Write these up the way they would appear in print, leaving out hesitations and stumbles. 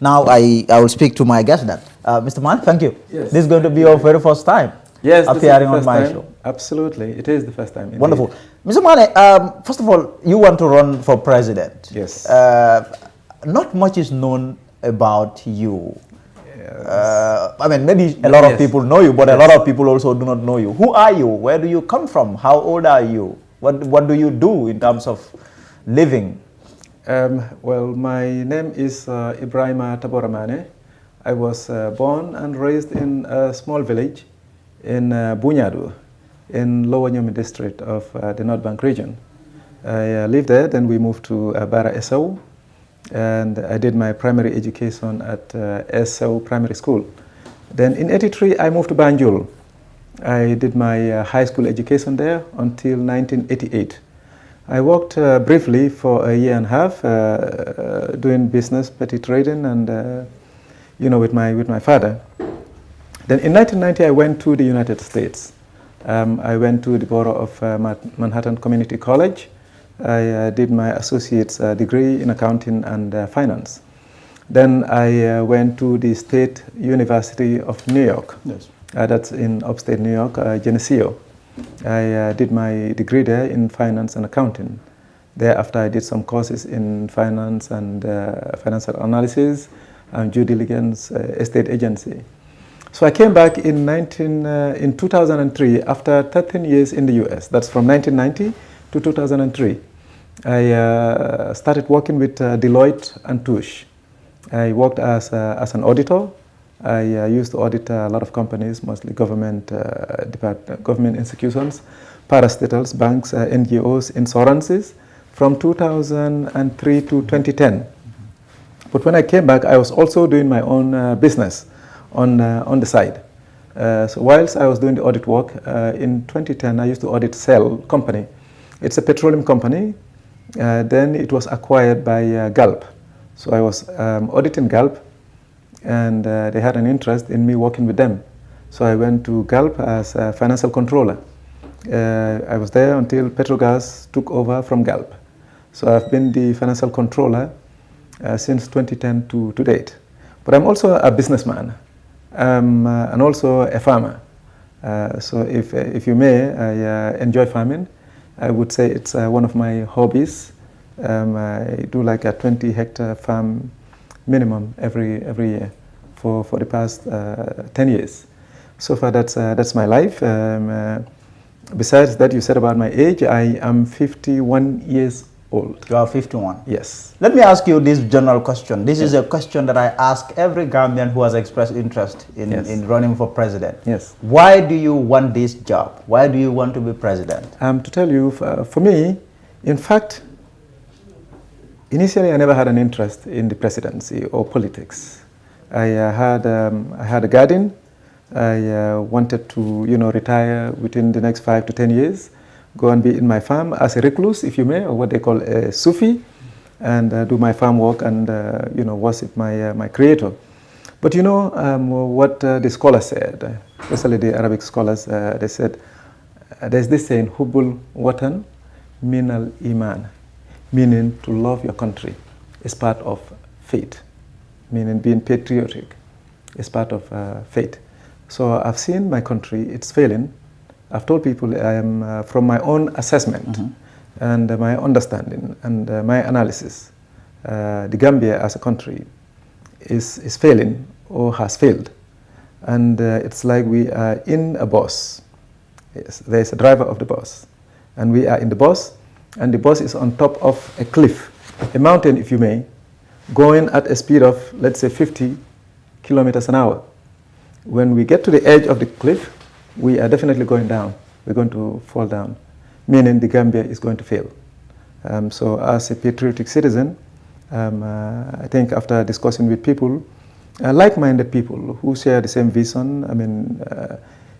Now I will speak to my guest then. Mr. Manneh, thank you. Yes. This is going to be your very first time appearing on my show. Absolutely, it is the first time. Indeed. Wonderful. Mr. Manneh, first of all, you want to run for president. Yes. Not much is known about you. Yes. I mean, maybe a lot of people know you, but a lot of people also do not know you. Who are you? Where do you come from? How old are you? What do you do in terms of living? Well, my name is Ebrima Tabora Manneh. I was born and raised in a small village in Bunyadu, in Lower Nyumi district of the North Bank region. I lived there, then we moved to Bara Esau, and I did my primary education at Esau Primary School. Then in '83, I moved to Banjul. I did my high school education there until 1988. I worked briefly for a year and a half doing business, petty trading, and with my father. Then in 1990, I went to the United States. I went to the borough of Manhattan Community College. I did my associate's degree in accounting and finance. Then I went to the State University of New York. Yes. That's in upstate New York, Geneseo. I did my degree there in finance and accounting. Thereafter, I did some courses in finance and financial analysis, due diligence, estate agency. So I came back in 2003 after 13 years in the US. That's from 1990 to 2003. I started working with Deloitte and Touche. I worked as an auditor. I used to audit a lot of companies, mostly government institutions, parastatals, banks, NGOs, insurances, from 2003 to 2010. But when I came back, I was also doing my own business on the side. So whilst I was doing the audit work, in 2010, I used to audit Shell company. It's a petroleum company. Then it was acquired by Galp. So I was auditing Galp, and they had an interest in me working with them. So I went to Galp as a financial controller. I was there until Petrogas took over from Galp. So I've been the financial controller since 2010 to date. But I'm also a businessman and also a farmer. So if you may, I enjoy farming. I would say it's one of my hobbies. I do like a 20-hectare farm minimum every year for the past 10 years. So far, that's my life. Besides that, you said about my age, I am 51 years old. You are 51? Yes. Let me ask you this general question. This is a question that I ask every Gambian who has expressed interest in running for president. Yes. Why do you want this job? Why do you want to be president? To tell you, for me, in fact, initially I never had an interest in the presidency or politics. I had a garden. I wanted to, retire within the next 5 to 10 years, go and be in my farm as a recluse, if you may, or what they call a Sufi, and do my farm work and, worship my creator. But what the scholars said, especially the Arabic scholars, they said, there's this saying, Hubbul Watan Minal Iman, meaning to love your country is part of faith, meaning being patriotic is part of faith. So I've seen my country, it's failing. I've told people I am, from my own assessment and my understanding and my analysis, the Gambia as a country is failing or has failed. And it's like we are in a bus. Yes, there's a driver of the bus. And we are in the bus, and the bus is on top of a cliff, a mountain, if you may, going at a speed of, let's say, 50 kilometers an hour. When we get to the edge of the cliff, we are definitely going down. We're going to fall down, meaning the Gambia is going to fail. So as a patriotic citizen, I think after discussing with people, like-minded people who share the same vision,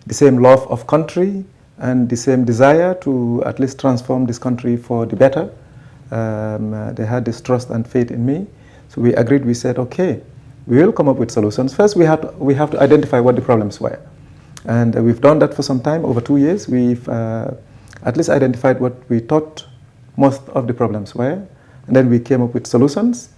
the same love of country and the same desire to at least transform this country for the better, they had this trust and faith in me. So we agreed, we said, okay, we will come up with solutions. First, we have to identify what the problems were. And we've done that for some time, over 2 years. We've at least identified what we thought most of the problems were. And then we came up with solutions.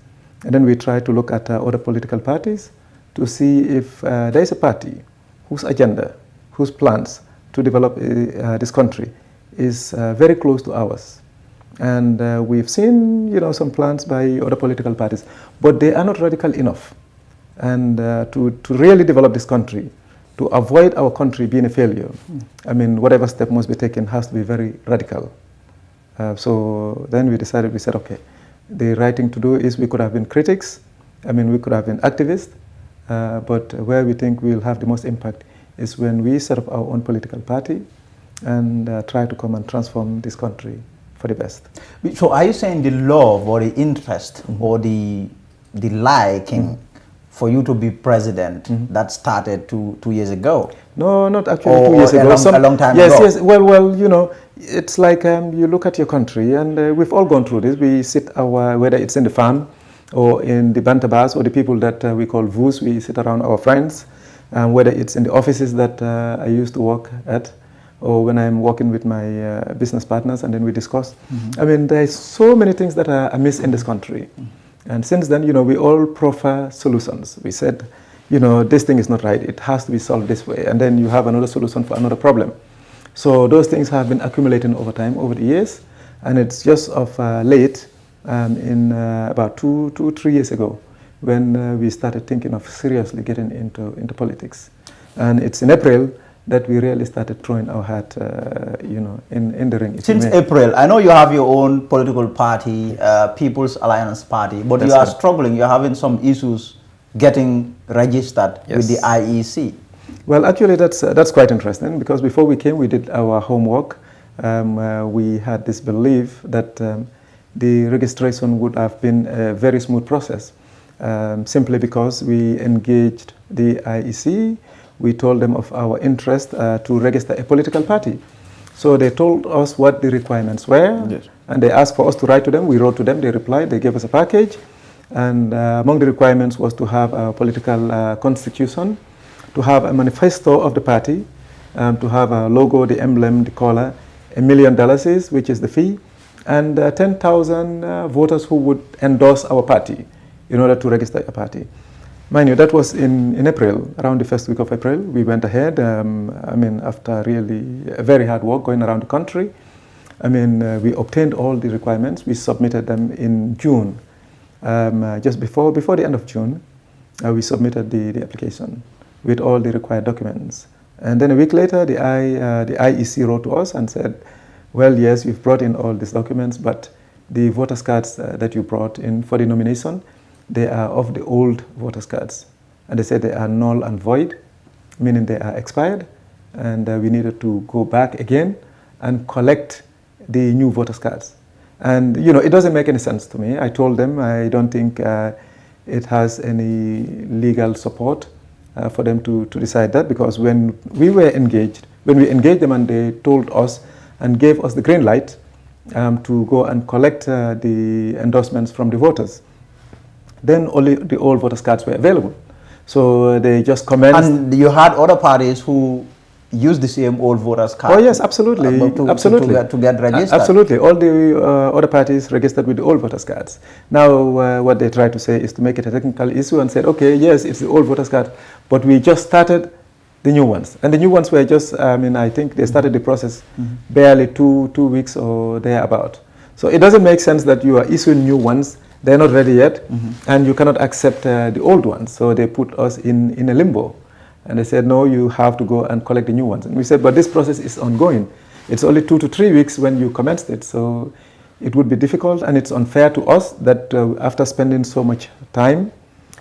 And then we try to look at other political parties to see if there is a party whose agenda, whose plans to develop this country is very close to ours. And we've seen, some plans by other political parties, but they are not radical enough. And to really develop this country, to avoid our country being a failure, I mean, whatever step must be taken has to be very radical. So then we said, okay, the right thing to do is we could have been critics, I mean, we could have been activists, but where we think we'll have the most impact is when we set up our own political party and try to come and transform this country for the best. So are you saying the love or the interest or the liking for you to be president that started two years ago? No, not actually 2 years ago. A long time ago? Yes, well, it's like you look at your country, and we've all gone through this. We sit whether it's in the farm or in the bantabas or the people that we call VUs, we sit around our friends, whether it's in the offices that I used to work at, or when I'm working with my business partners, and then we discuss. I mean, there's so many things that are amiss in this country. And since then, we all proffer solutions. We said, this thing is not right. It has to be solved this way. And then you have another solution for another problem. So those things have been accumulating over time, over the years. And it's just of late, in about 3 years ago, when we started thinking of seriously getting into politics. And it's in April that we really started throwing our hat, in the ring. Since April, I know you have your own political party, People's Alliance Party, but you are struggling. You're having some issues getting registered with the IEC. Well, actually, that's quite interesting, because before we came, we did our homework. We had this belief that the registration would have been a very smooth process, simply because we engaged the IEC. We told them of our interest to register a political party. So they told us what the requirements were, and they asked for us to write to them. We wrote to them, they replied, they gave us a package. And among the requirements was to have a political constitution, to have a manifesto of the party, to have a logo, the emblem, the color, $1 million, which is the fee, and 10,000 voters who would endorse our party in order to register a party. Mind you, that was in April, around the first week of April. We went ahead, after really very hard work going around the country. We obtained all the requirements. We submitted them in June. Just before the end of June, we submitted the application with all the required documents. And then a week later, the IEC wrote to us and said, well, yes, you've brought in all these documents, but the voters cards that you brought in for the nomination, they are of the old voters cards. And they said they are null and void, meaning they are expired, and we needed to go back again and collect the new voters cards. And it doesn't make any sense to me. I told them I don't think it has any legal support for them to decide that, because when we engaged them and they told us and gave us the green light to go and collect the endorsements from the voters, then only the old voters cards were available. So they just commenced. And you had other parties who used the same old voters card. Oh yes, absolutely, absolutely. To get registered. Absolutely, all the other parties registered with the old voters cards. Now, what they try to say is to make it a technical issue and said, okay, yes, it's the old voters card, but we just started the new ones, and the new ones were just, I think they started the process barely two weeks or thereabout. So it doesn't make sense that you are issuing new ones. They're not ready yet, and you cannot accept the old ones. So they put us in a limbo. And they said, no, you have to go and collect the new ones. And we said, but this process is ongoing. It's only 2 to 3 weeks when you commenced it. So it would be difficult, and it's unfair to us that after spending so much time,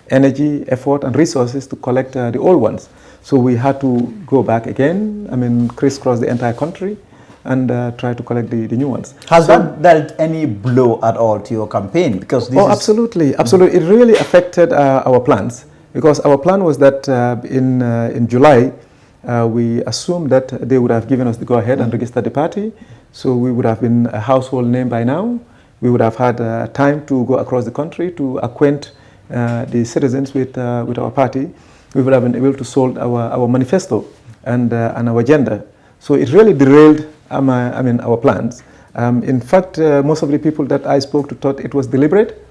energy, effort, and resources to collect the old ones. So we had to go back again, crisscross the entire country, and try to collect the new ones. Has that dealt any blow at all to your campaign? Because this absolutely, absolutely. It really affected our plans, because our plan was that in July, we assumed that they would have given us the go-ahead and registered the party. So we would have been a household name by now. We would have had time to go across the country to acquaint the citizens with our party. We would have been able to sold our manifesto and our agenda. So it really derailed our plans. In fact, most of the people that I spoke to thought it was deliberate,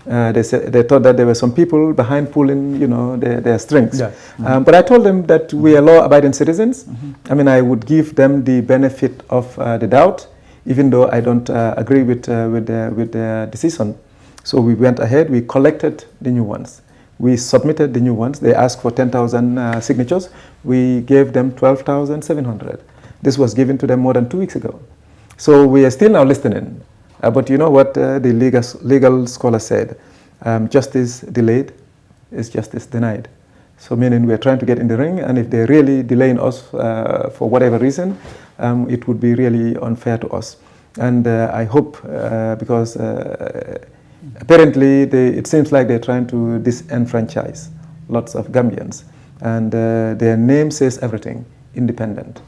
They thought that there were some people behind pulling, their strings. Yeah. But I told them that we are law-abiding citizens. I mean, I would give them the benefit of the doubt, even though I don't agree with their decision. So we went ahead. We collected the new ones. We submitted the new ones. They asked for 10,000 signatures. We gave them 12,700. This was given to them more than 2 weeks ago. So we are still now listening. But you know what the legal scholar said? Justice delayed is justice denied. So meaning we're trying to get in the ring, and if they're really delaying us for whatever reason, it would be really unfair to us. And I hope, because apparently it seems like they're trying to disenfranchise lots of Gambians. And their name says everything: independent.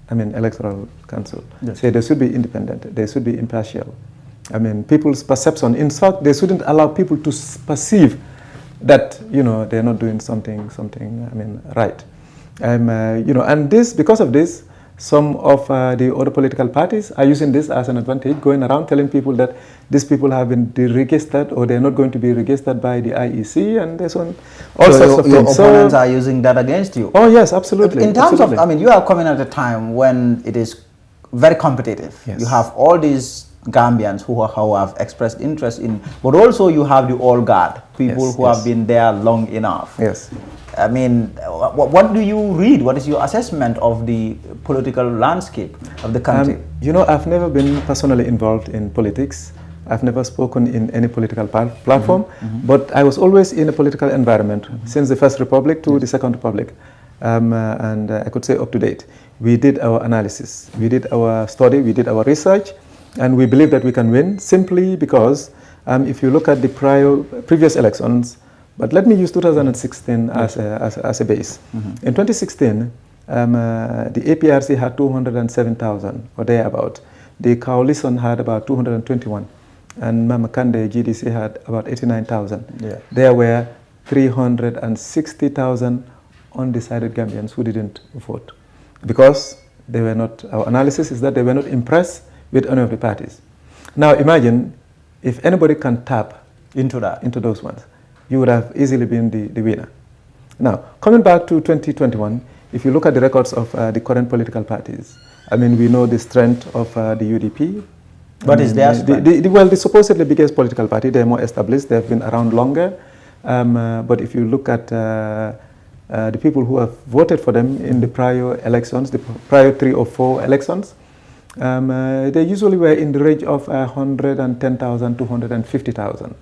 I mean, electoral council. Yes. So they should be independent. They should be impartial. I mean, people's perception. In fact, they shouldn't allow people to perceive that they're not doing something. I mean, right. And because of this, some of the other political parties are using this as an advantage, going around telling people that these people have been deregistered or they're not going to be registered by the IEC, and there's all sorts of things. Your opponents are using that against you. Oh yes, absolutely. In terms of, I mean, you are coming at a time when it is very competitive. Yes. You have all these Gambians who have expressed interest in, but also you have the old guard, people who have been there long enough. Yes. I mean, what do you read? What is your assessment of the political landscape of the country? I've never been personally involved in politics. I've never spoken in any political platform, but I was always in a political environment since the First Republic to the Second Republic. And I could say up to date. We did our analysis, we did our study, we did our research, and we believe that we can win simply because if you look at the previous elections, but let me use 2016 as a base. In 2016, the APRC had 207,000 or thereabout. The coalition had about 221, and Mama Kande GDC had about 89,000. Yeah. There were 360,000 undecided Gambians who didn't vote because they were not. Our analysis is that they were not impressed with any of the parties. Now imagine if anybody can tap into those ones, you would have easily been the winner. Now, coming back to 2021, if you look at the records of the current political parties, I mean, we know the strength of the UDP. What is their strength? The supposedly biggest political party, they're more established, they've been around longer. But if you look at the people who have voted for them in the prior elections, the prior 3 or 4 elections, they usually were in the range of 110,000 to 150,000.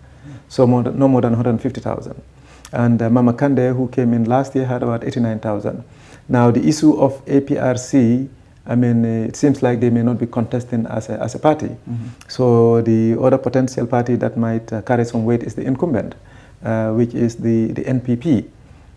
So no more than 150,000. And Mama Kande, who came in last year, had about 89,000. Now the issue of APRC, I mean, it seems like they may not be contesting as a party. So the other potential party that might carry some weight is the incumbent, which is the NPP.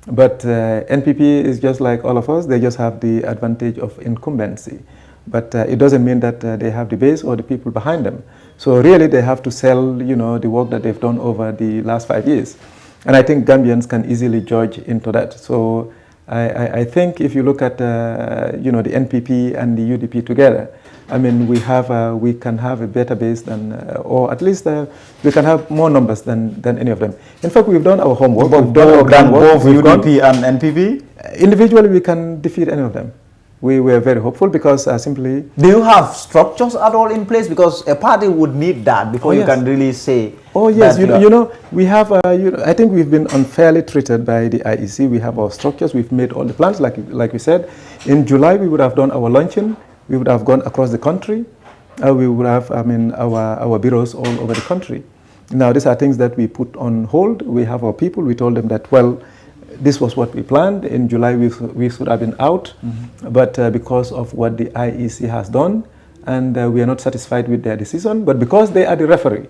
But NPP is just like all of us, they just have the advantage of incumbency. But it doesn't mean that they have the base or the people behind them. So really they have to sell, the work that they've done over the last 5 years. And I think Gambians can easily judge into that. So I think if you look at, the NPP and the UDP together, I mean, we can have a better base than, or at least we can have more numbers than any of them. In fact, we've done our homework. We've done our groundwork. Both UDP and NPP? Individually, we can defeat any of them. We were very hopeful because simply... Do you have structures at all in place? Because a party would need that before you can really say... Oh yes, we have, I think we've been unfairly treated by the IEC. We have our structures, we've made all the plans, like we said. In July, we would have done our luncheon. We would have gone across the country. We would have, our bureaus all over the country. Now, these are things that we put on hold. We have our people. We told them that, well, this was what we planned. In July, we should have been out. But because of what the IEC has done, and we are not satisfied with their decision, but because they are the referee.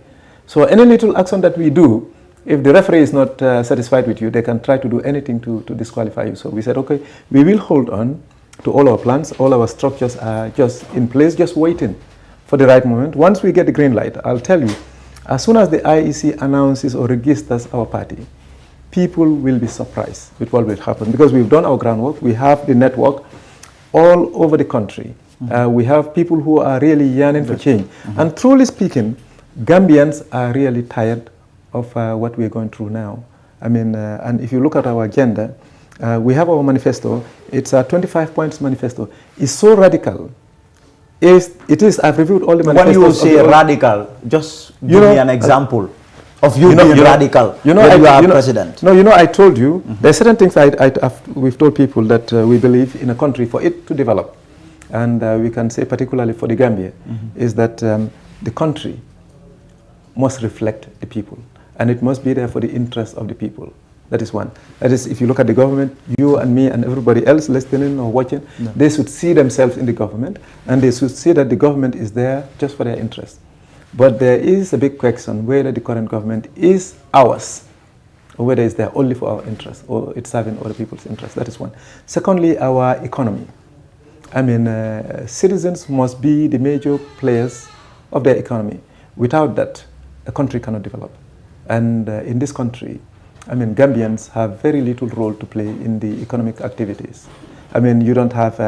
So any little action that we do, if the referee is not satisfied with you, they can try to do anything to disqualify you. So we said, okay, we will hold on to all our plans. All our structures are just in place, just waiting for the right moment. Once we get the green light, I'll tell you, as soon as the IEC announces or registers our party, people will be surprised with what will happen because we've done our groundwork. We have the network all over the country. We have people who are really yearning for change. And truly speaking, Gambians are really tired of what we're going through now. I mean, and if you look at our agenda, we have our manifesto. It's a 25 points manifesto. It's so radical. It is, I've reviewed all the manifestos. When you say radical, just give me an example of you being radical when you are president. No, I told you, there are certain things we've told people that we believe in a country for it to develop. And we can say particularly for the Gambia, is that the country must reflect the people. And it must be there for the interest of the people. That is one. That is, if you look at the government, you and me and everybody else listening or watching, they should see themselves in the government, and they should see that the government is there just for their interest. But there is a big question whether the current government is ours, or whether it's there only for our interest, or it's serving other people's interest. That is one. Secondly, our economy. I mean, citizens must be the major players of their economy. Without that, a country cannot develop. And in this country, I mean, Gambians have very little role to play in the economic activities. I mean, you don't have,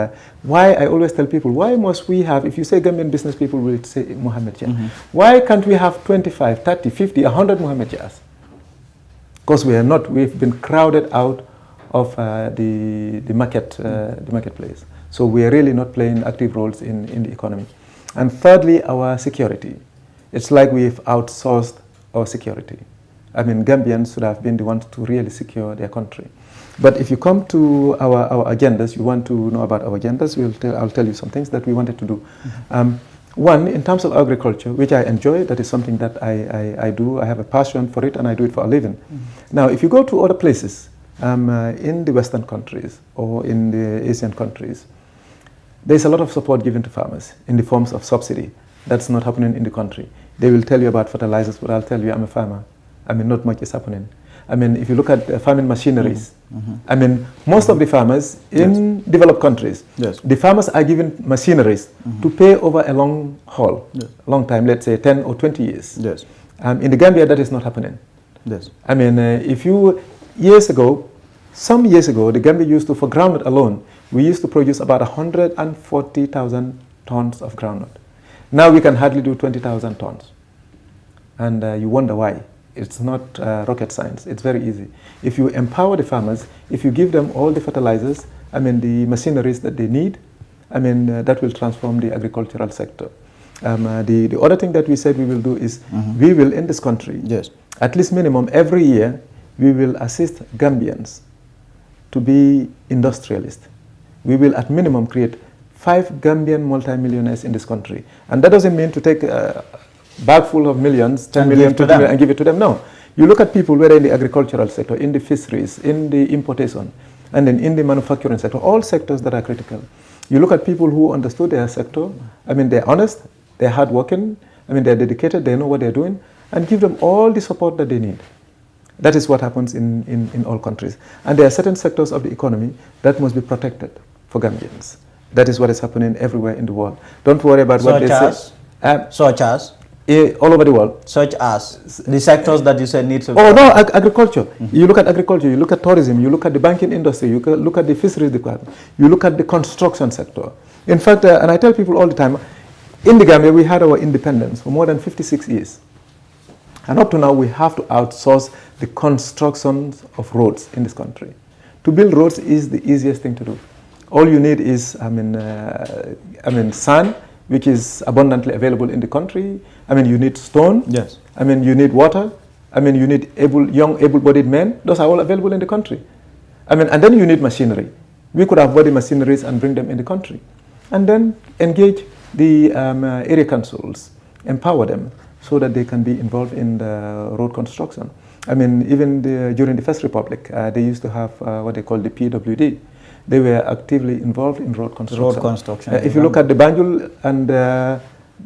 why I always tell people, why must we have, if you say Gambian business, people will say Mohammed Jah. Why can't we have 25, 30, 50, 100 Mohammed Jahs? Because we are not, we've been crowded out of the marketplace. So we are really not playing active roles in the economy. And thirdly, our security. It's like we've outsourced our security. I mean, Gambians should have been the ones to really secure their country. But if you come to our agendas, you want to know about our agendas, I'll tell you some things that we wanted to do. One, in terms of agriculture, which I enjoy, that is something that I do. I have a passion for it, and I do it for a living. Now, if you go to other places, in the Western countries or in the Asian countries, there's a lot of support given to farmers in the forms of subsidy. That's not happening in the country. They will tell you about fertilizers, but I'll tell you I'm a farmer. I mean, not much is happening. I mean, if you look at farming machineries, I mean, most of the farmers in developed countries, the farmers are given machineries to pay over a long haul, long time, let's say 10 or 20 years. In the Gambia, that is not happening. I mean, some years ago, the Gambia used to, for groundnut alone, we used to produce about 140,000 tons of groundnut. Now we can hardly do 20,000 tons. And you wonder why. It's not rocket science. It's very easy. If you empower the farmers, if you give them all the fertilizers, I mean, the machineries that they need, I mean, that will transform the agricultural sector. The other thing that we said we will do is we will, in this country, at least minimum every year, we will assist Gambians to be industrialists. We will, at minimum, create 5 Gambian multimillionaires in this country. And that doesn't mean to take a bag full of millions, 10 million, 20 million, and give it to them. No. You look at people, whether in the agricultural sector, in the fisheries, in the importation, and then in the manufacturing sector, all sectors that are critical. You look at people who understood their sector. I mean, they're honest, they're hardworking, I mean, they're dedicated, they know what they're doing, and give them all the support that they need. That is what happens in all countries. And there are certain sectors of the economy that must be protected for Gambians. That is what is happening everywhere in the world. Don't worry about what they say. Such as? All over the world. Such as? The sectors that you said need to... Oh, no, agriculture. You look at agriculture, you look at tourism, you look at the banking industry, you look at the fisheries department, you look at the construction sector. In fact, and I tell people all the time, in the Gambia, we had our independence for more than 56 years. And up to now, we have to outsource the construction of roads in this country. To build roads is the easiest thing to do. All you need is, sand, which is abundantly available in the country. I mean, you need stone. I mean, you need water. I mean, you need young, able-bodied men. Those are all available in the country. I mean, and then you need machinery. We could have body machineries and bring them in the country. And then engage the area councils, empower them so that they can be involved in the road construction. I mean, even during the First Republic, they used to have what they call the PWD. They were actively involved in road construction. If you look at the Banjul and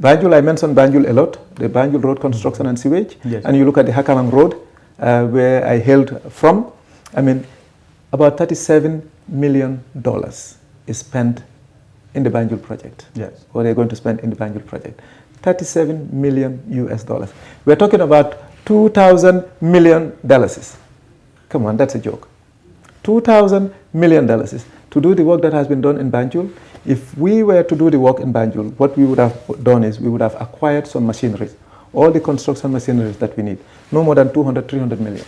Banjul, I mentioned Banjul a lot, the Banjul road construction and sewage. And you look at the Hakalang Road, where I hailed from, I mean, about $37 million is spent in the Banjul project. What they're going to spend in the Banjul project. $37 million US. We're talking about $2,000 million. Come on, that's a joke. $2,000 million to do the work that has been done in Banjul. If we were to do the work in Banjul, what we would have done is we would have acquired some machineries, all the construction machineries that we need. no more than 200, 300 million.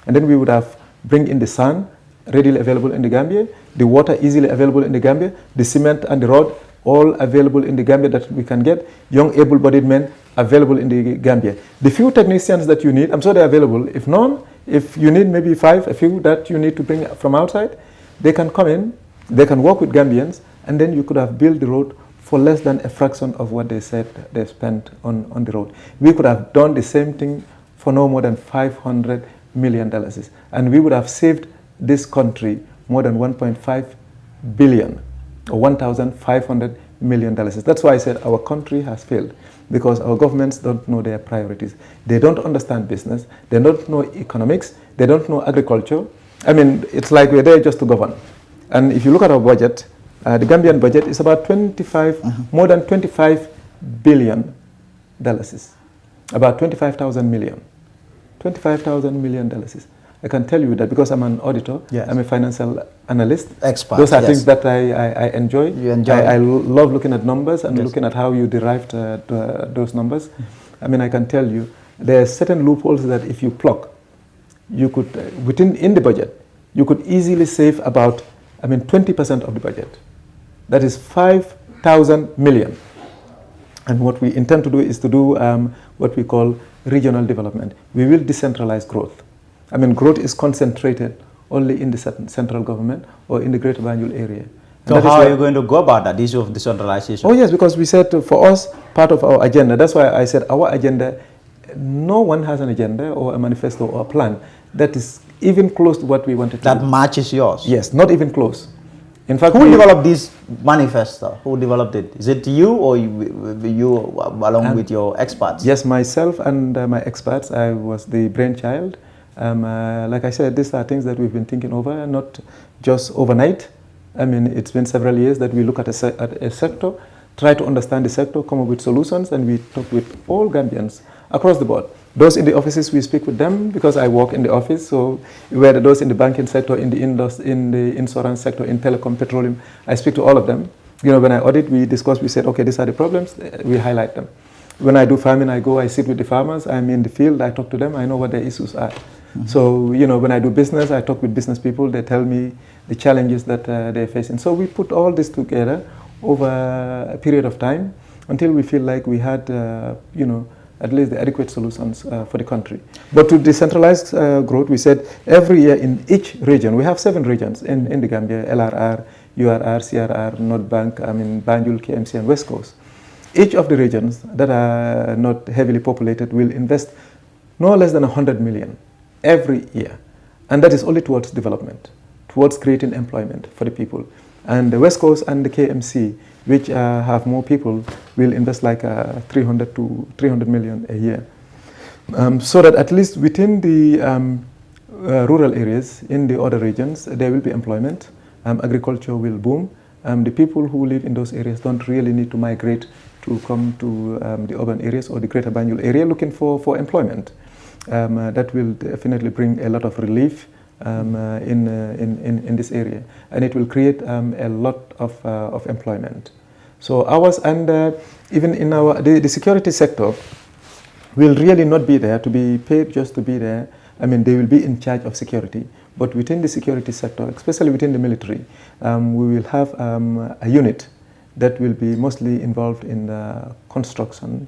And then we would have bring in the sun, readily available in the Gambia, the water easily available in the Gambia, the cement and the road, all available in the Gambia that we can get, young able-bodied men available in the Gambia. The few technicians that you need, I'm sure they're available. If none, if you need maybe a few that you need to bring from outside, they can come in, they can work with Gambians, and then you could have built the road for less than a fraction of what they said they spent on the road. We could have done the same thing for no more than $500 million. And we would have saved this country more than 1.5 billion or $1,500 million. That's why I said our country has failed, because our governments don't know their priorities. They don't understand business. They don't know economics. They don't know agriculture. I mean, it's like we're there just to govern. And if you look at our budget, the Gambian budget is about more than $25 billion. About 25,000 million. $25,000 million. I can tell you that because I'm an auditor, yes. I'm a financial analyst. Expert. Those are things that I enjoy. You enjoy. I love looking at numbers and yes. looking at how you derived those numbers. I mean, I can tell you there are certain loopholes that if you plug, you could in the budget, you could easily save about 20% of the budget. That is 5,000 million. And what we intend to do is to do what we call regional development. We will decentralize growth. I mean, growth is concentrated only in the central government or in the Greater Banjul area. So how are you going to go about that issue of decentralization? Oh yes, because we said for us, part of our agenda, that's why I said our agenda, no one has an agenda or a manifesto or a plan that is even close to what we wanted to do. That matches yours? Yes, not even close. In fact, who developed this manifesto? Who developed it? Is it you or you along with your experts? Yes, myself and my experts. I was the brainchild. Like I said, these are things that we've been thinking over, not just overnight. I mean, it's been several years that we look at a sector, try to understand the sector, come up with solutions, and we talk with all Gambians across the board. Those in the offices, we speak with them because I work in the office. So whether those in the banking sector, in the insurance sector, in telecom, petroleum, I speak to all of them. You know, when I audit, we discuss, we said, okay, these are the problems, we highlight them. When I do farming, I sit with the farmers, I'm in the field, I talk to them, I know what their issues are. Mm-hmm. So, you know, when I do business, I talk with business people, they tell me the challenges that they're facing. So we put all this together over a period of time until we feel like we had, you know, at least the adequate solutions for the country. But to decentralize growth, we said every year in each region, we have 7 regions in the Gambia, LRR, URR, CRR, North Bank, Banjul, KMC, and West Coast. Each of the regions that are not heavily populated will invest no less than 100 million every year. And that is only towards development, towards creating employment for the people. And the West Coast and the KMC, which have more people, will invest like 300 to 300 million a year. So that at least within the rural areas, in the other regions, there will be employment, agriculture will boom. The people who live in those areas don't really need to migrate to come to the urban areas or the Greater Banjul area looking for employment. That will definitely bring a lot of relief in this area, and it will create a lot of employment. So ours, and even in our the security sector will really not be there to be paid just to be there. I mean, they will be in charge of security, but within the security sector, especially within the military, we will have a unit that will be mostly involved in construction,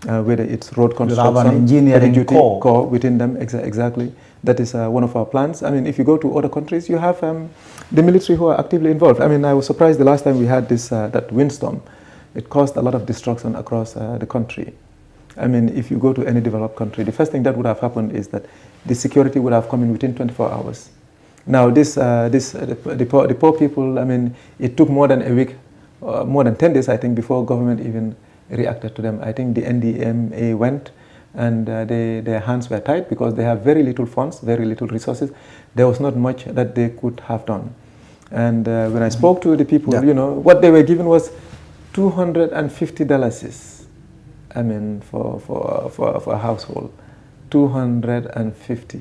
whether it's road construction, an engineering core within them. Exactly. That is one of our plans. I mean, if you go to other countries, you have the military who are actively involved. I mean, I was surprised the last time we had this that windstorm. It caused a lot of destruction across the country. I mean, if you go to any developed country, the first thing that would have happened is that the security would have come in within 24 hours. Now, the poor people, I mean, it took more than a week, more than 10 days, I think, before government even reacted to them. I think the NDMA went, and their hands were tied because they have very little funds, very little resources. There was not much that they could have done. And when I spoke to the people, you know, what they were given was $250. I mean, for a household, $250.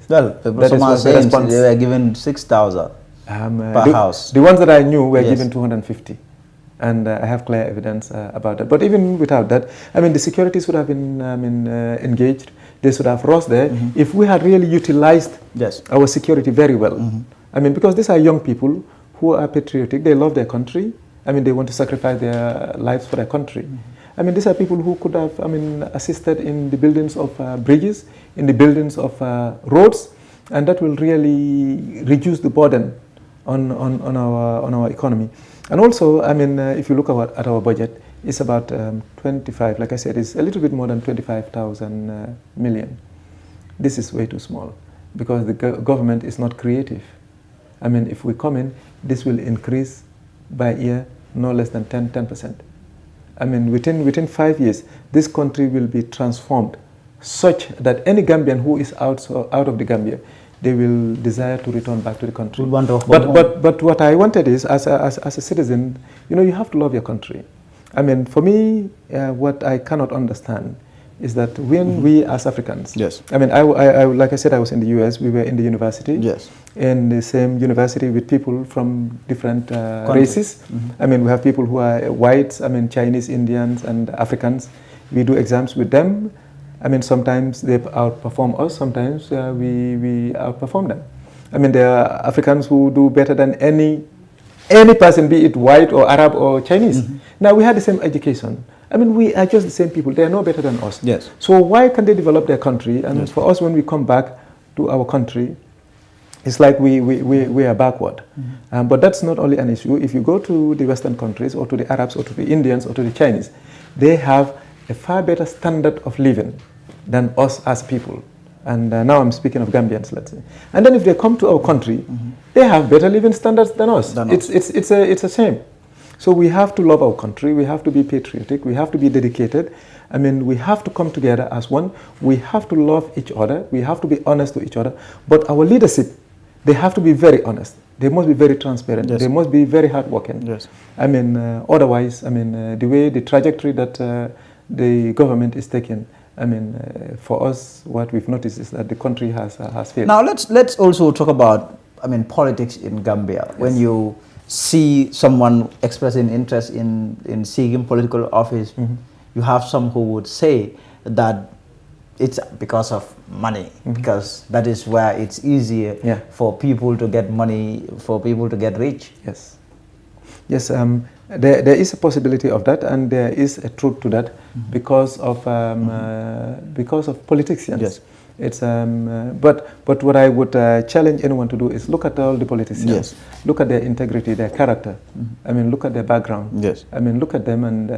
Well, someone saying they were given 6,000 per house. The ones that I knew were given 250. And I have clear evidence about that. But even without that, I mean, the securities would have been engaged. they should have rushed there. If we had really utilized our security very well, I mean, because these are young people who are patriotic, they love their country. I mean, they want to sacrifice their lives for their country. I mean, these are people who could have, I mean, assisted in the buildings of bridges, in the buildings of roads, and that will really reduce the burden on our economy. And also, I mean, if you look at our budget, it's about 25, like I said, it's a little bit more than 25,000 million. This is way too small because the government is not creative. I mean, if we come in, this will increase by year no less than 10%. I mean, within 5 years, this country will be transformed such that any Gambian who is out of the Gambia, they will desire to return back to the country. But what I wanted is, as a citizen, you know, you have to love your country. I mean, for me, what I cannot understand is that when we as Africans, I mean, I like I said, I was in the US, we were in the university, in the same university with people from different races. I mean, we have people who are whites, I mean, Chinese, Indians, and Africans. We do exams with them. I mean, sometimes they outperform us, sometimes we outperform them. I mean, there are Africans who do better than any person, be it white or Arab or Chinese. Now, we had the same education. I mean, we are just the same people. They are no better than us. So why can't they develop their country? And for us, when we come back to our country, it's like we are backward. But that's not only an issue. If you go to the Western countries or to the Arabs or to the Indians or to the Chinese, they have a far better standard of living than us as people. And now I'm speaking of Gambians, let's say. And then if they come to our country, they have better living standards than us. It's a shame. So we have to love our country. We have to be patriotic. We have to be dedicated. I mean, we have to come together as one. We have to love each other. We have to be honest to each other. But our leadership, they have to be very honest. They must be very transparent. They must be very hardworking. I mean, otherwise, I mean, the way, the trajectory that the government is taking, I mean, for us, what we've noticed is that the country has failed. Now, let's also talk about, I mean, politics in Gambia. When you see someone expressing interest in seeking political office, you have some who would say that it's because of money, because that is where it's easier for people to get money, for people to get rich. Yes, there is a possibility of that, and there is a truth to that because of politicians. It's but what I would challenge anyone to do is look at all the politicians. Look at their integrity, their character. I mean, look at their background. I mean, look at them and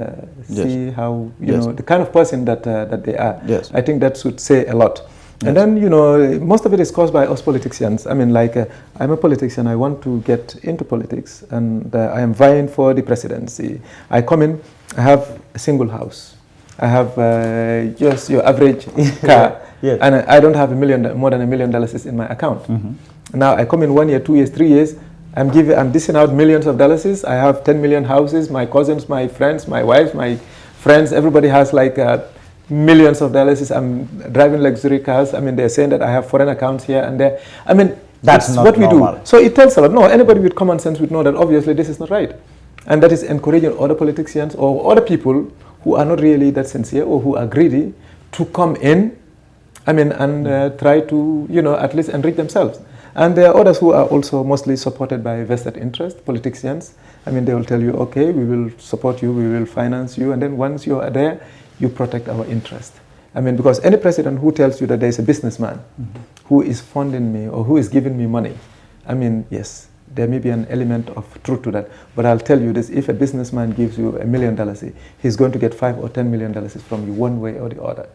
see how you know the kind of person that they are. I think that should say a lot. And then, you know, most of it is caused by us politicians. I mean, like, I'm a politician, I want to get into politics, and I am vying for the presidency. I come in, I have a single house. I have just your average car, and I don't have more than $1 million in my account. Now, I come in 1 year, 2 years, 3 years, I'm dishing out millions of dollars. I have 10 million houses, my cousins, my friends, my wife, my friends, everybody has like millions of dollars. I'm driving luxury cars. I mean, they're saying that I have foreign accounts here and there. I mean, that's what we do. So it tells a lot. No, anybody with common sense would know that obviously this is not right. And that is encouraging other politicians or other people who are not really that sincere or who are greedy to come in, I mean, and try to, you know, at least enrich themselves. And there are others who are also mostly supported by vested interest, politicians. I mean, they will tell you, okay, we will support you, we will finance you, and then once you are there, you protect our interest. I mean, because any president who tells you that there is a businessman who is funding me or who is giving me money, I mean, yes, there may be an element of truth to that. But I'll tell you this, if a businessman gives you $1 million, he's going to get $5 or $10 million from you one way or the other.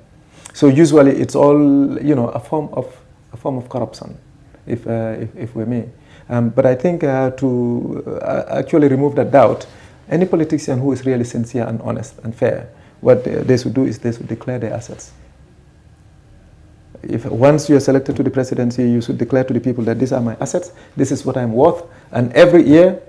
So usually it's all, you know, a form of corruption, if we may. But I think to actually remove that doubt, any politician who is really sincere and honest and fair, what they should do is they should declare their assets. If once you are selected to the presidency, you should declare to the people that these are my assets, this is what I'm worth, and every year,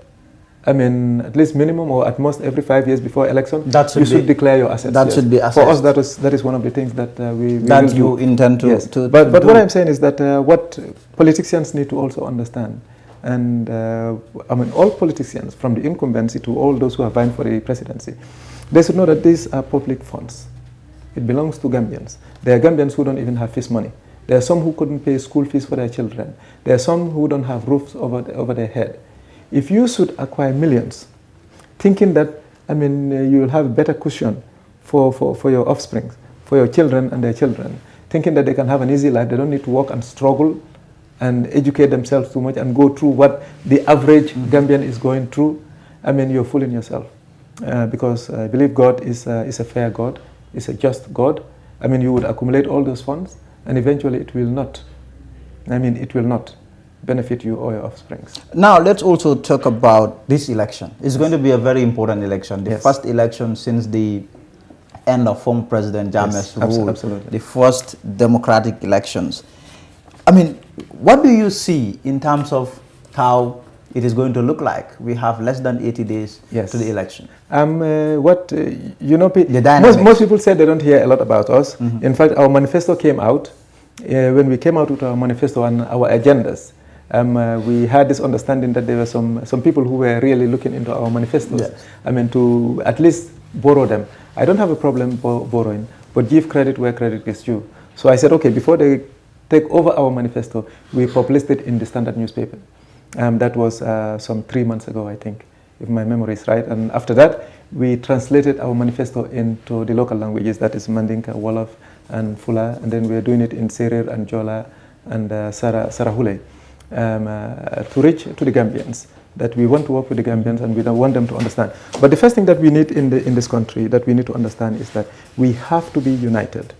I mean, at least minimum or at most every 5 years before election, you should declare your assets. That should be assets. For us, that is one of the things that we that you intend to, to But what I'm saying is that what politicians need to also understand, and I mean, all politicians, from the incumbency to all those who are vying for the presidency, they should know that these are public funds. it belongs to Gambians. There are Gambians who don't even have fees money. There are some who couldn't pay school fees for their children. There are some who don't have roofs over their head. If you should acquire millions, thinking that, you will have a better cushion for your offspring, for your children and their children, thinking that they can have an easy life, they don't need to work and struggle and educate themselves too much and go through what the average Gambian is going through, you're fooling yourself. Because I believe God is a fair God, is a just God. You would accumulate all those funds, and eventually it will not. It will not benefit you or your offspring. Now let's also talk about this election. It's going to be a very important election. The first election since the end of former President Jammeh's rule. Absolutely. The first democratic elections. What do you see in terms of how it is going to look like? We have less than 80 days to the election. Most people say they don't hear a lot about us. In fact, our manifesto came out. When we came out with our manifesto and our agendas, we had this understanding that there were some people who were really looking into our manifestos. To at least borrow them. I don't have a problem borrowing, but give credit where credit is due. So I said, okay, before they take over our manifesto, we published it in the Standard newspaper. That was some 3 months ago, I think, if my memory is right. And after that, we translated our manifesto into the local languages, that is Mandinka, Wolof, and Fula, and then we're doing it in Serer and Jola and Sarahule to reach to the Gambians, that we want to work with the Gambians and we don't want them to understand. But the first thing that we need in this country that we need to understand is that we have to be united.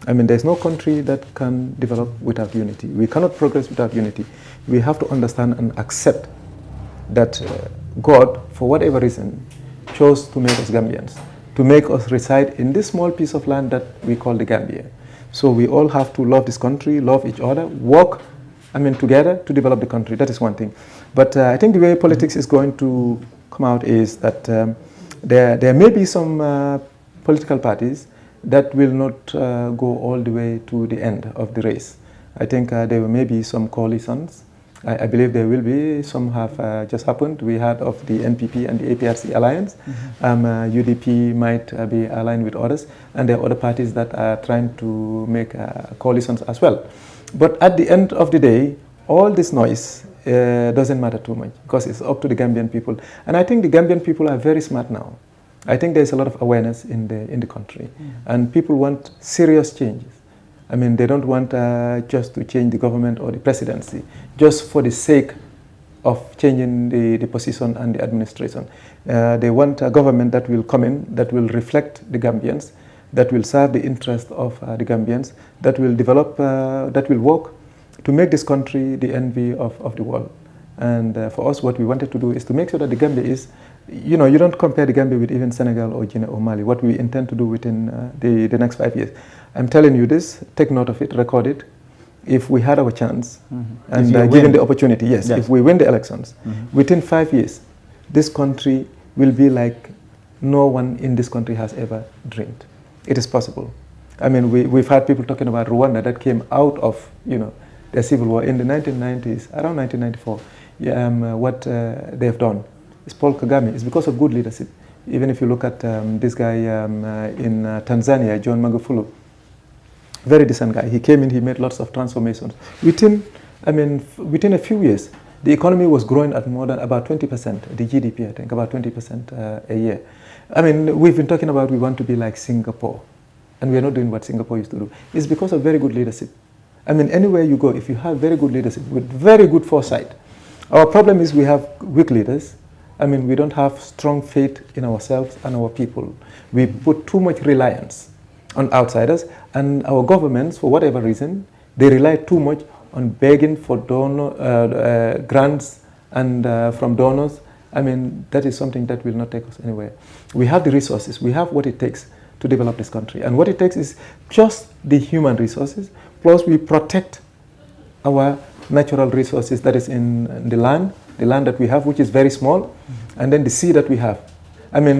There's no country that can develop without unity. We cannot progress without unity. We have to understand and accept that God, for whatever reason, chose to make us Gambians, to make us reside in this small piece of land that we call the Gambia. So we all have to love this country, love each other, work together to develop the country. That is one thing. But I think the way politics is going to come out is that there may be some political parties that will not go all the way to the end of the race. I think there may be some coalitions. I believe there will be. Some have just happened. We heard of the NPP and the APRC alliance. UDP might be aligned with others. And there are other parties that are trying to make coalitions as well. But at the end of the day, all this noise doesn't matter too much because it's up to the Gambian people. And I think the Gambian people are very smart now. I think there's a lot of awareness in the country. And people want serious changes. They don't want just to change the government or the presidency, just for the sake of changing the position and the administration. They want a government that will come in, that will reflect the Gambians, that will serve the interest of the Gambians, that will develop, that will work to make this country the envy of the world. And for us, what we wanted to do is to make sure that the Gambia is, you don't compare the Gambia with even Senegal or Guinea or Mali, what we intend to do within the next 5 years. I'm telling you this, take note of it, record it. If we had our chance and given the opportunity, if we win the elections, within 5 years, this country will be like no one in this country has ever dreamed. It is possible. We've had people talking about Rwanda that came out of, their civil war in the 1990s, around 1994. What they've done is Paul Kagame. It's because of good leadership. Even if you look at this guy in Tanzania, John Magufuli, very decent guy. He came in, he made lots of transformations. Within a few years, the economy was growing at more than about 20%, the GDP, I think, about 20% a year. We've been talking about we want to be like Singapore, and we're not doing what Singapore used to do. It's because of very good leadership. Anywhere you go, if you have very good leadership with very good foresight, our problem is we have weak leaders. We don't have strong faith in ourselves and our people. We put too much reliance on outsiders, and our governments, for whatever reason, they rely too much on begging for grants and from donors. That is something that will not take us anywhere. We have the resources. We have what it takes to develop this country. And what it takes is just the human resources, plus we protect our natural resources that is in the land that we have, which is very small, and then the sea that we have.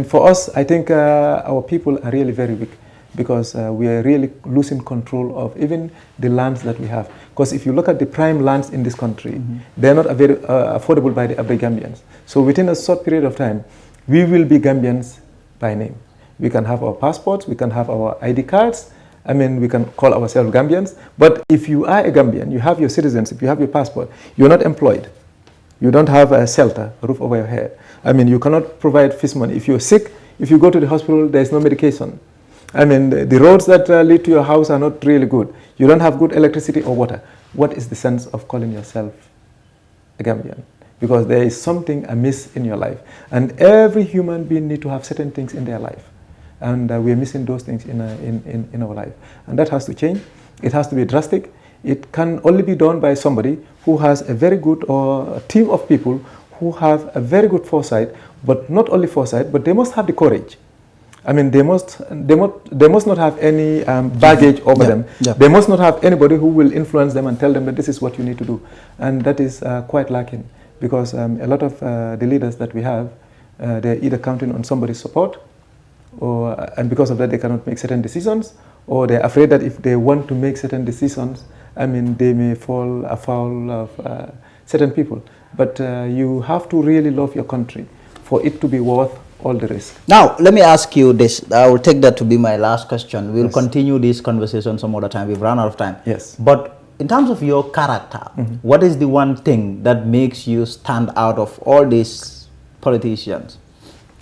For us, I think our people are really very weak because we are really losing control of even the lands that we have. Because if you look at the prime lands in this country, they're not very affordable by the average Gambians. So within a short period of time, we will be Gambians by name. We can have our passports, we can have our ID cards. I mean, we can call ourselves Gambians. But if you are a Gambian, you have your citizenship, you have your passport, you're not employed. You don't have a shelter, a roof over your head. I mean, you cannot provide fish money. If you're sick, if you go to the hospital, there's no medication. I mean, the roads that lead to your house are not really good. You don't have good electricity or water. What is the sense of calling yourself a Gambian? Because there is something amiss in your life. And every human being needs to have certain things in their life. And we are missing those things in our life. And that has to change. It has to be drastic. It can only be done by somebody who has a very good, or a team of people who have a very good foresight, but not only foresight, but they must have the courage. I mean, they must not have any baggage over them. Yeah. They must not have anybody who will influence them and tell them that this is what you need to do. And that is quite lacking, because a lot of the leaders that we have, they're either counting on somebody's support, and because of that they cannot make certain decisions, or they're afraid that if they want to make certain decisions, I mean, they may fall afoul of certain people. But you have to really love your country for it to be worth all the risk. Now, let me ask you this. I will take that to be my last question. We'll continue this conversation some other time. We've run out of time. Yes. But in terms of your character, what is the one thing that makes you stand out of all these politicians?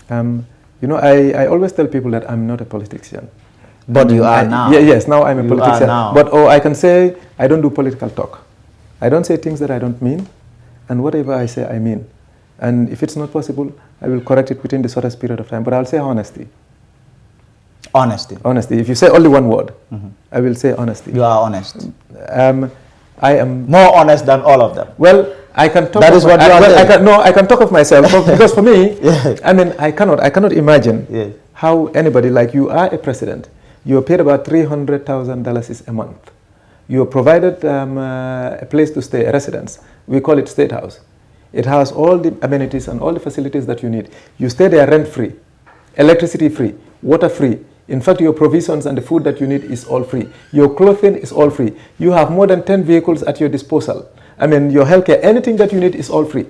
You know, I always tell people that I'm not a politician. But you are now. Yes, now I'm a politician. But I can say I don't do political talk. I don't say things that I don't mean. And whatever I say, I mean. And if it's not possible, I will correct it within the shortest period of time. But I'll say honesty. Honesty. Honesty. If you say only one word, I will say honesty. You are honest. I am more honest than all of them. Well, I can talk. That is what you are saying. I can talk of myself because for me, I mean, I cannot imagine how anybody, like you are a president, you are paid about $300,000 a month. You are provided a place to stay, a residence. We call it State House. It has all the amenities and all the facilities that you need. You stay there rent-free, electricity-free, water-free. In fact, your provisions and the food that you need is all free. Your clothing is all free. You have more than 10 vehicles at your disposal. I mean, your healthcare, anything that you need is all free.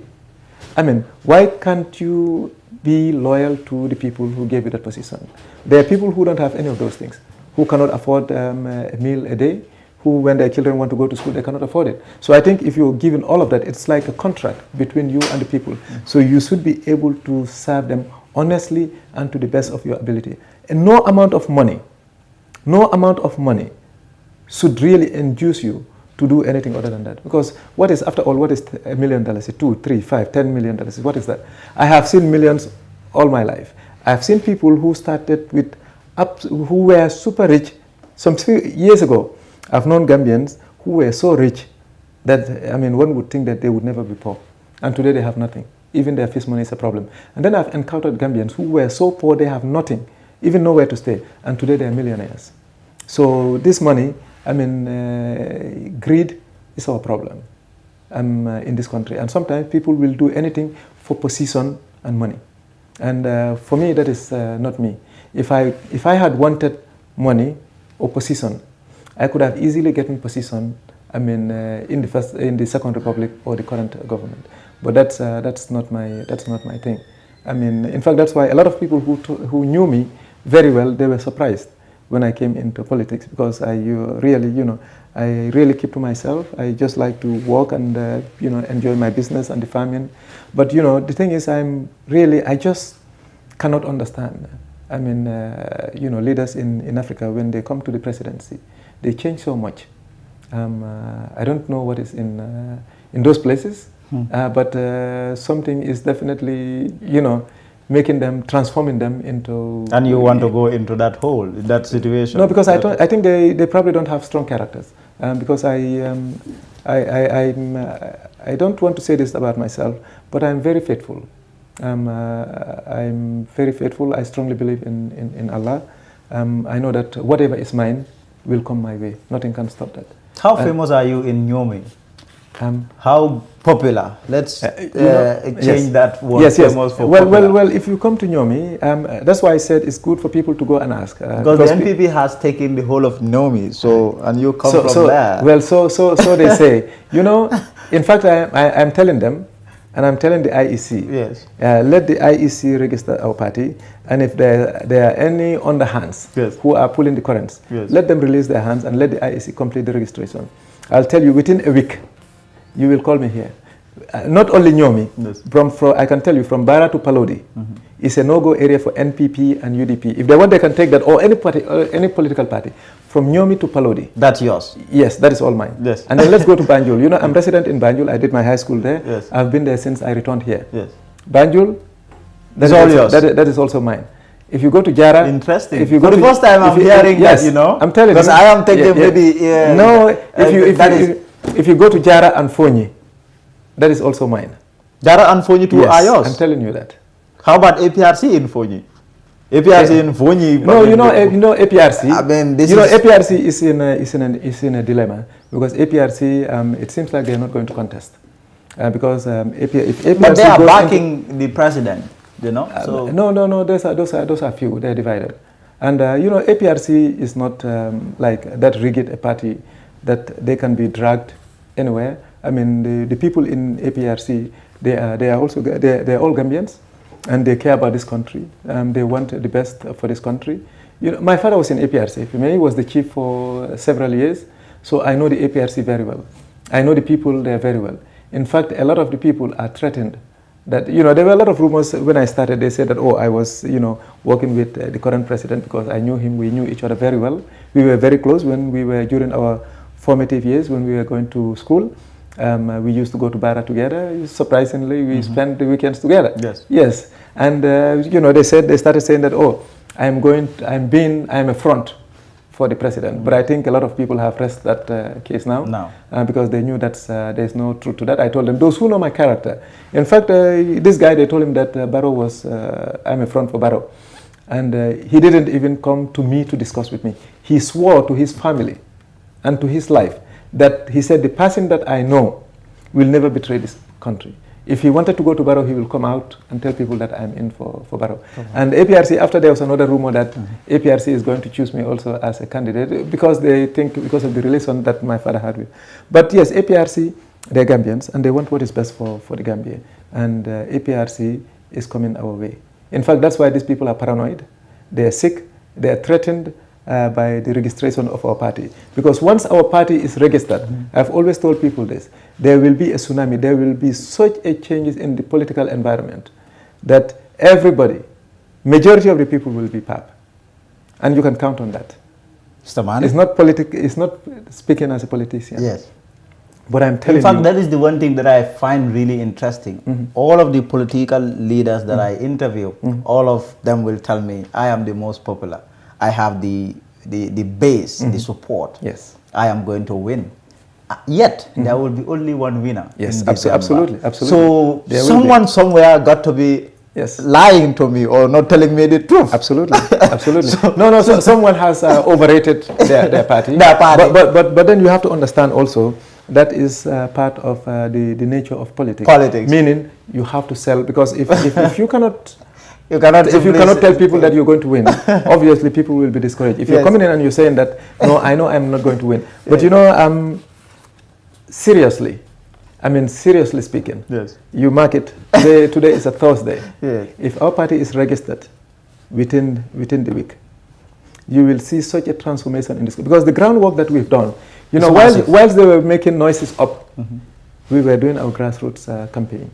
I mean, why can't you be loyal to the people who gave you that position? There are people who don't have any of those things, who cannot afford a meal a day, who, when their children want to go to school, they cannot afford it. So I think if you're given all of that, it's like a contract between you and the people. So you should be able to serve them honestly and to the best of your ability. And no amount of money should really induce you to do anything other than that. Because what is, after all, what is $1 million, $2, $3, $5, $10 million? What is that? I have seen millions all my life. I have seen people who started with, who were super rich some few years ago. I've known Gambians who were so rich that, I mean, one would think that they would never be poor. And today they have nothing. Even their fish money is a problem. And then I've encountered Gambians who were so poor they have nothing, even nowhere to stay. And today they are millionaires. So this money, I mean, greed is our problem in this country. And sometimes people will do anything for position and money. And for me, that is not me. If I had wanted money or position, I could have easily gotten position, I mean, in the Second Republic or the current government. But that's not my thing. I mean, in fact, that's why a lot of people who knew me very well, they were surprised when I came into politics, because I really keep to myself. I just like to work and enjoy my business and the farming. But the thing is, I just cannot understand. I mean, leaders in Africa, when they come to the presidency, they change so much. I don't know what is in those places, but something is definitely, transforming them into. And you want to go into that hole, in that situation? No, because I think they probably don't have strong characters. Because I don't want to say this about myself, but I'm very faithful. I'm very faithful. I strongly believe in Allah. I know that whatever is mine will come my way. Nothing can stop that. How famous are you in Nyomi? How popular? Let's change that word. Yes. Famous for well, if you come to Nyomi, that's why I said it's good for people to go and ask. Because the NPP has taken the whole of Nyomi, and you come from there. Well, so they say. In fact, I'm telling them, And I'm telling the IEC, Yes. let the IEC register our party, and if there are any underhands Yes. who are pulling the currents, Yes. let them release their hands and let the IEC complete the registration. I'll tell you, within a week, you will call me here. Not only Nyomi, Yes. from I can tell you, from Bara to Palodi, is a no-go area for NPP and UDP. If they want, they can take that, or any party, or any political party, from Nyomi to Palodi. That's yours? Yes, that is all mine. Yes. And then let's go to Banjul. You know, I'm resident in Banjul. I did my high school there. Yes. I've been there since I returned here. Yes. Banjul, That's all yours? That is also mine. If you go to Jara... Interesting. If you go For the first time I'm hearing yes, that, you know. I'm telling you. Because I am thinking maybe... no, if you go to Jara and Fonyi, that is also mine. Jara and Fonyi too are yours? I'm telling you that. How about APRC in Fonyi? APRC in Fonyi... No, you know APRC. I mean, this APRC is in a dilemma, because APRC, it seems like they're not going to contest. Because if APRC... But they are backing the president, you know? So No, those are few. They're divided. And, APRC is not like that rigid a party that they can be dragged anywhere. I mean, the people in APRC, they are all Gambians, and they care about this country. They want the best for this country. You know, my father was in APRC. He was the chief for several years, so I know the APRC very well. I know the people there very well. In fact, a lot of the people are threatened. That, there were a lot of rumors when I started. They said that, I was, working with the current president because I knew him. We knew each other very well. We were very close when we were during our formative years when we were going to school. We used to go to Bara together. Surprisingly, we spent the weekends together. Yes. And they started saying that, I'm a front for the president. But I think a lot of people have pressed that case now. Because they knew that there's no truth to that. I told them, those who know my character. In fact, this guy, they told him that Barrow was, I'm a front for Barrow. And he didn't even come to me to discuss with me. He swore to his family and to his life that he said, the person that I know will never betray this country. If he wanted to go to Barrow, he will come out and tell people that I'm in for Barrow. And APRC, after there was another rumor that APRC is going to choose me also as a candidate because they think, because of the relation that my father had with. But yes, APRC, they're Gambians, and they want what is best for the Gambia. And APRC is coming our way. In fact, that's why these people are paranoid. They are sick. They are threatened by the registration of our party. Because once our party is registered, I've always told people this, there will be a tsunami, there will be such a changes in the political environment that everybody, majority of the people will be PAP. And you can count on that. Mr. Manneh? It's not speaking as a politician. Yes. But I'm telling you. In fact, that is the one thing that I find really interesting. All of the political leaders that I interview, all of them will tell me, I am the most popular. I have the base, the support. Yes. I am going to win. Yet, there will be only one winner. Yes, absolutely. So, someone somewhere got to be lying to me or not telling me the truth. Absolutely. So someone has overrated their party. But then you have to understand also, that is part of the nature of politics. Meaning, you have to sell, because if you cannot... If you cannot tell people that you're going to win, obviously people will be discouraged. If you're coming in and you're saying that, no, I know I'm not going to win. But seriously speaking, you mark it, today is a Thursday. If our party is registered within the week, you will see such a transformation in this. Because the groundwork that we've done, whilst they were making noises up, we were doing our grassroots campaign.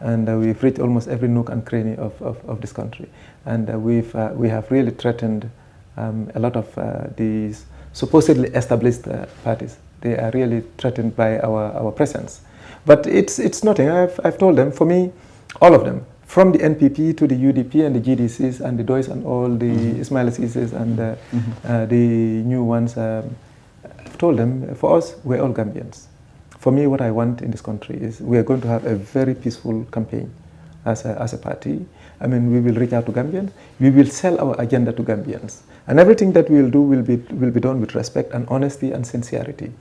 And we've reached almost every nook and cranny of this country. And we have really threatened a lot of these supposedly established parties. They are really threatened by our presence. But it's nothing. I've told them, for me, all of them, from the NPP to the UDP and the GDCs and the DOIs and all the Ismail Cisses and the new ones, I've told them, for us, we're all Gambians. For me, what I want in this country is we are going to have a very peaceful campaign as a party. I mean, we will reach out to Gambians. We will sell our agenda to Gambians. And everything that we will do will be done with respect and honesty and sincerity.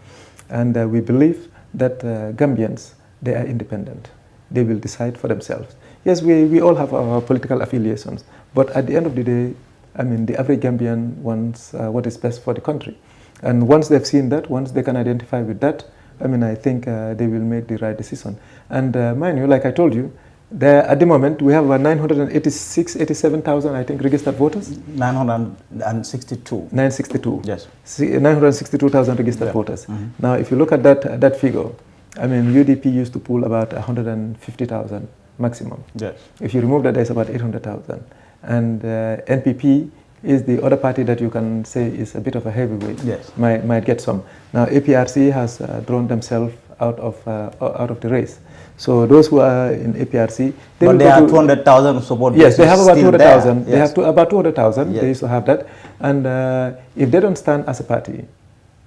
And we believe that Gambians, they are independent. They will decide for themselves. Yes, we all have our political affiliations. But at the end of the day, I mean, the average Gambian wants what is best for the country. And once they've seen that, once they can identify with that, I mean, I think they will make the right decision. And mind you, like I told you, there at the moment we have about 87,000, I think, registered voters. 962. 962. Yes. 962,000 registered voters. Now, if you look at that figure, I mean, UDP used to pool about 150,000 maximum. Yes. If you remove that, there's about 800,000. And NPP is the other party that you can say is a bit of a heavyweight. Yes. Might get some. Now, APRC has drawn themselves out of the race. So those who are in APRC, but they have 200,000 support. Yes, they have about 200,000. Yes. They have about 200,000. Yes. They used to have that. And if they don't stand as a party,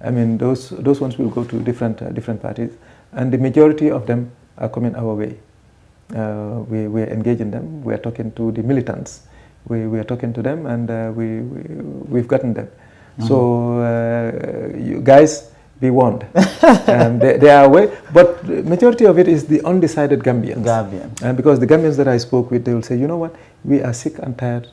I mean, those ones will go to different parties, and the majority of them are coming our way. We are engaging them. We are talking to the militants. We are talking to them, and we've gotten them. So you guys, be warned. They are away, but the majority of it is the undecided Gambians. And because the Gambians that I spoke with, they will say, you know what, we are sick and tired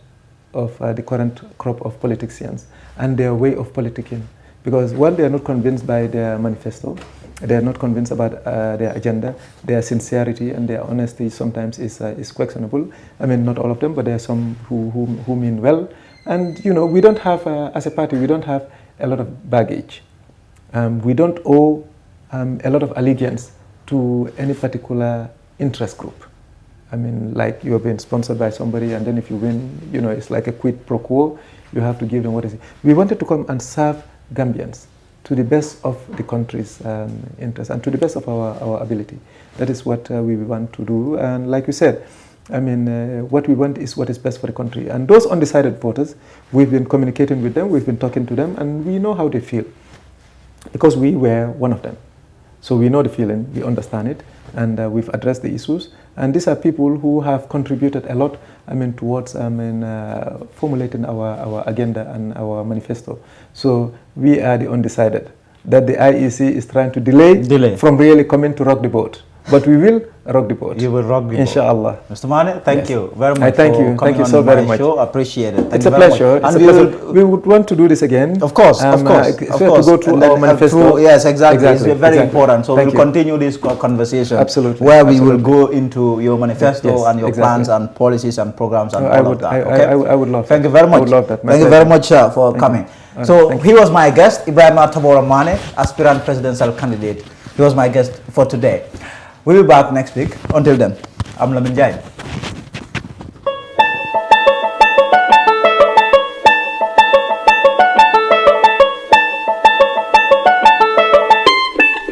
of the current crop of politicians and their way of politicking. Because one, they are not convinced by their manifesto, they are not convinced about their agenda, their sincerity and their honesty sometimes is questionable. I mean, not all of them, but there are some who mean well. And you know, we don't have, as a party, we don't have a lot of baggage. We don't owe a lot of allegiance to any particular interest group. I mean, like you are being sponsored by somebody, and then if you win, you know, it's like a quid pro quo. You have to give them what is it. We wanted to come and serve Gambians to the best of the country's interests and to the best of our ability. That is what we want to do. And like you said, I mean, what we want is what is best for the country. And those undecided voters, we've been communicating with them, we've been talking to them, and we know how they feel. Because we were one of them. So we know the feeling, we understand it, and we've addressed the issues. And these are people who have contributed a lot, I mean, towards formulating our agenda and our manifesto. So we are the undecided, that the IEC is trying to delay from really coming to rock the boat. But we will rock the boat. You will rock the boat. Inshallah. Mr. Manneh, thank you very much. I thank you. Thank you so very much. Show. Appreciate it. It's a pleasure. And we would want to do this again. Of course, of course. To go through our manifesto. Yes, exactly. It's very important. So we'll continue this conversation. Absolutely. Where we will go into your manifesto and your plans and policies and programs and all of that. Okay? I would love that. Thank you very much. I would love that. Thank you very much for coming. So he was my guest, Ebrima Tabora Manneh, aspirant presidential candidate. He was my guest for today. We'll be back next week. Until then, I'm Lamin Jai.